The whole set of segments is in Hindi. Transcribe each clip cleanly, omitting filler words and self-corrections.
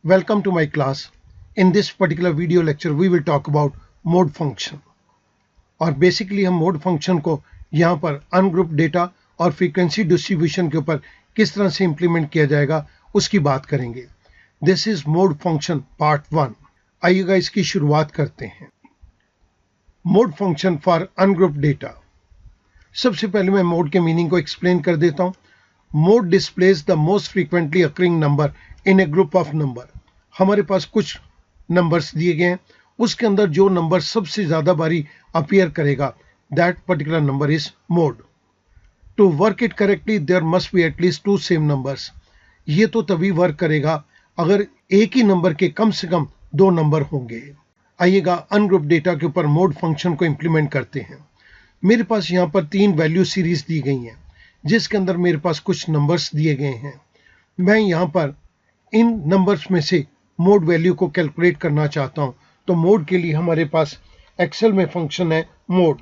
Welcome to my class. In this particular video lecture we will talk about mode function और बेसिकली हम मोड फंक्शन को यहाँ पर अनग्रुप डेटा और फ्रीक्वेंसी डिस्ट्रीब्यूशन के ऊपर किस तरह से इंप्लीमेंट किया जाएगा उसकी बात करेंगे. This is mode function part 1. आइएगा इसकी शुरुआत करते हैं. Mode function for ungroup data. सबसे पहले मैं मोड के मीनिंग को एक्सप्लेन कर देता हूँ. Mode displays the most frequently occurring number in A group of number. हमारे पास कुछ नंबर्स दिए गए हैं, उसके अंदर जो नंबर सबसे ज्यादा बारी अपीयर करेगा that particular number is mode. To work it correctly there must be at least two same numbers. ये तो तभी वर्क करेगा अगर एक ही नंबर के कम से कम दो नंबर होंगे. आइएगा अनग्रुप डेटा के ऊपर मोड फंक्शन को इंप्लीमेंट करते हैं. मेरे पास यहाँ पर 3 वैल्यू सीरीज दी गई हैं जिसके अंदर मेरे पास कुछ नंबर्स दिए गए हैं. मैं यहाँ पर इन नंबर्स में से मोड वैल्यू को कैलकुलेट करना चाहता हूं. तो मोड के लिए हमारे पास एक्सेल में फंक्शन है मोड.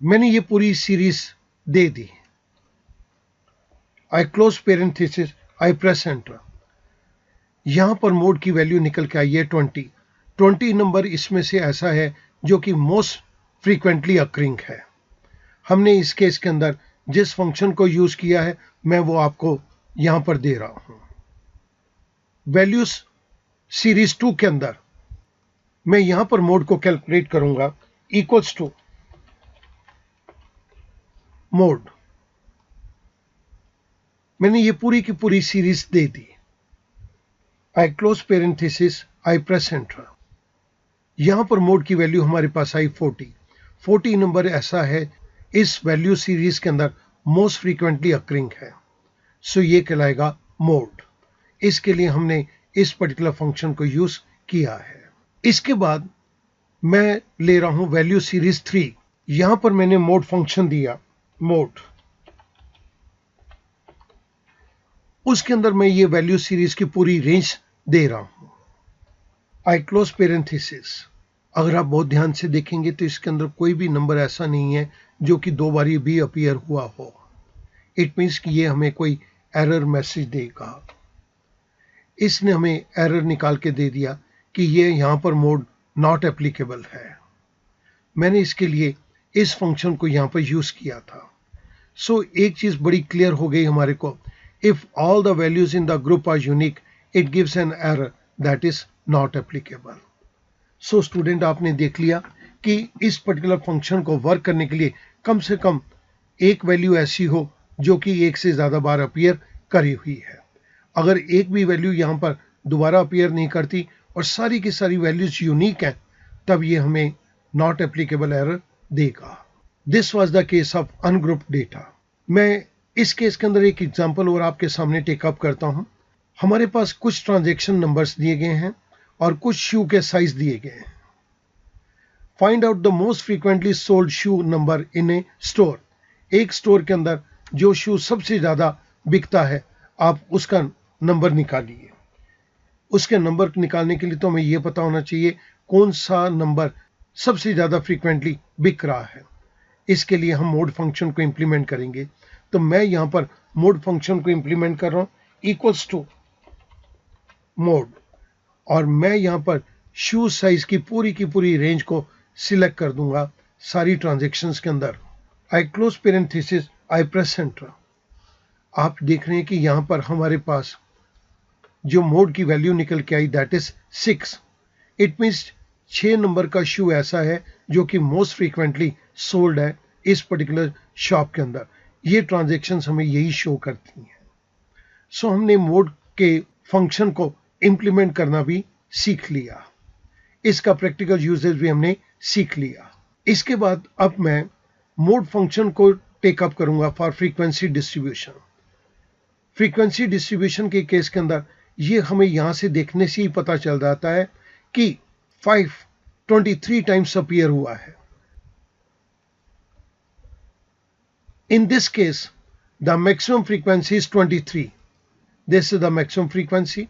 मैंने ये पूरी सीरीज दे दी. आई क्लोज पेरेंथेसिस, आई प्रेस एंटर. यहां पर मोड की वैल्यू निकल के आई है 20. 20 नंबर इसमें से ऐसा है जो कि मोस्ट फ्रीक्वेंटली अकरिंग है. हमने इस केस के अंदर जिस फंक्शन को यूज किया है मैं वो आपको यहां पर दे रहा हूं. वैल्यूज सीरीज 2 के अंदर मैं यहां पर मोड को कैलकुलेट करूंगा इक्वल्स टू मोड. मैंने ये पूरी की पूरी सीरीज दे दी. आई क्लोज पेरेंथेसिस, आई प्रेस एंटर. यहां पर मोड की वैल्यू हमारे पास आई 40. 40 नंबर ऐसा है इस वैल्यू सीरीज के अंदर मोस्ट फ्रीक्वेंटली अकरिंग है. सो ये कहलाएगा मोड. इसके लिए हमने इस पर्टिकुलर फंक्शन को यूज किया है. इसके बाद मैं ले रहा हूं वैल्यू सीरीज 3. यहां पर मैंने मोड फंक्शन दिया मोड. उसके अंदर मैं ये वैल्यू सीरीज की पूरी रेंज दे रहा हूं. आई क्लोज पेरेंथेसिस. अगर आप बहुत ध्यान से देखेंगे तो इसके अंदर कोई भी नंबर ऐसा नहीं है जो कि दो बारी भी अपीयर हुआ हो. इट मीन्स कि ये हमें कोई एरर मैसेज देगा. इसने हमें एरर निकाल के दे दिया कि ये यहां पर मोड नॉट एप्लीकेबल है. मैंने इसके लिए इस फंक्शन को यहां पर यूज किया था. सो एक चीज बड़ी क्लियर हो गई हमारे को. If all the values in the group are unique it gives an error that is not applicable. So student, आपने देख लिया कि इस पर्टिकुलर फंक्शन को वर्क करने के लिए कम से कम एक वैल्यू ऐसी हो जो कि एक से ज्यादा बार अपीयर करी हुई है. अगर एक भी वैल्यू यहां पर दोबारा अपीयर नहीं करती और सारी की सारी वैल्यूज यूनिक हैं तब ये हमें नॉट एप्लीकेबल एरर देगा. This was the case of ungroup data. मैं इस केस के अंदर एक एग्जांपल और आपके सामने टेकअप करता हूं. हमारे पास कुछ ट्रांजैक्शन नंबर्स दिए गए हैं और कुछ शू के साइज दिए गए हैं. Find out the most frequently sold shoe number in A store. एक स्टोर के अंदर जो शू सबसे ज्यादा बिकता है आप उसका नंबर निकालिए. उसके नंबर निकालने के लिए तो हमें यह पता होना चाहिए कौन सा नंबर सबसे ज्यादा फ्रीक्वेंटली बिक रहा है. इसके लिए हम मोड फंक्शन को इंप्लीमेंट करेंगे. तो मैं यहां पर मोड फंक्शन को इंप्लीमेंट कर रहा हूं इक्वल्स टू मोड. और मैं यहां पर शू साइज की पूरी रेंज को सिलेक्ट कर दूंगा सारी ट्रांजेक्शन्स के अंदर. आई क्लोज पेरेंथेसिस, आई प्रेस एंटर. आप देख रहे हैं कि यहां पर हमारे पास जो मोड की वैल्यू निकल के आई that is 6. It means 6 number का शू ऐसा है जो कि मोस्ट फ्रीक्वेंटली सोल्ड है इस पर्टिकुलर शॉप के अंदर. ये ट्रांजैक्शंस हमें यही शो करती हैं. सो हमने मोड के फंक्शन को इंप्लीमेंट करना भी सीख लिया. इसका प्रैक्टिकल यूजेज भी हमने सीख लिया. इसके बाद अब मैं मोड फंक्शन को टेकअप करूंगा for frequency distribution. Frequency distribution के केस के अंदर ये हमें यहां से देखने से ही पता चल जाता है कि 5 23 टाइम्स अपीयर हुआ है. In this case the maximum frequency is 23. This is the maximum frequency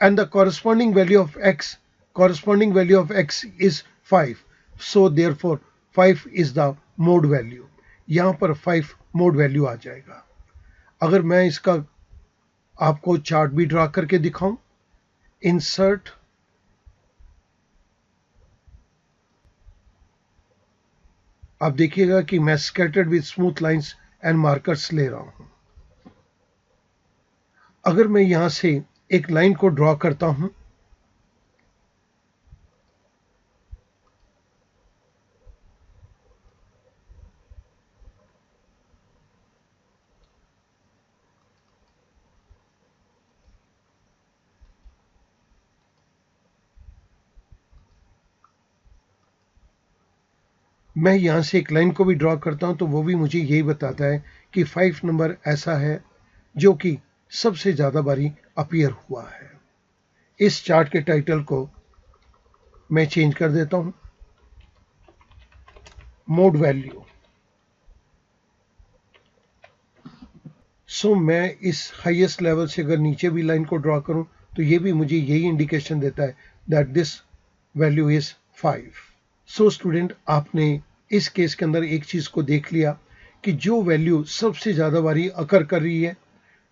and the corresponding value of x is 5. So therefore 5 is the mode value. यहां पर 5 मोड वैल्यू आ जाएगा. अगर मैं इसका आपको चार्ट भी ड्रा करके दिखाऊं। इंसर्ट, आप देखिएगा कि मैं scattered with smooth lines and markers ले रहा हूं। अगर मैं यहां से एक लाइन को ड्रॉ करता हूं, मैं यहां से एक लाइन को भी ड्रॉ करता हूं तो वो भी मुझे यही बताता है कि 5 नंबर ऐसा है जो कि सबसे ज्यादा बारी अपीयर हुआ है। इस चार्ट के टाइटल को मैं चेंज कर देता हूं, मोड वैल्यू। सो मैं इस हाईएस्ट लेवल से अगर नीचे भी लाइन को ड्रॉ करूं तो ये भी मुझे यही इंडिकेशन देता है that this value is 5। So student, आपने इस केस के अंदर एक चीज को देख लिया कि जो वैल्यू सबसे ज्यादा बारी अकर कर रही है,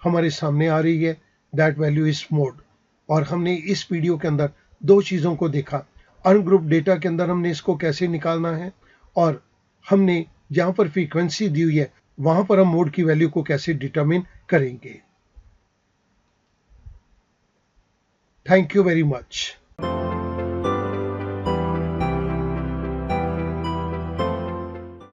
हमारे सामने आ रही है, दैट वैल्यू इज मोड। और हमने इस वीडियो के अंदर दो चीजों को देखा। अनग्रुप डेटा के अंदर हमने इसको कैसे निकालना है, और हमने जहां पर फ्रीक्वेंसी दी हुई है वहां पर हम मोड की वैल्यू को कैसे डिटरमिन करेंगे। Thank you very much.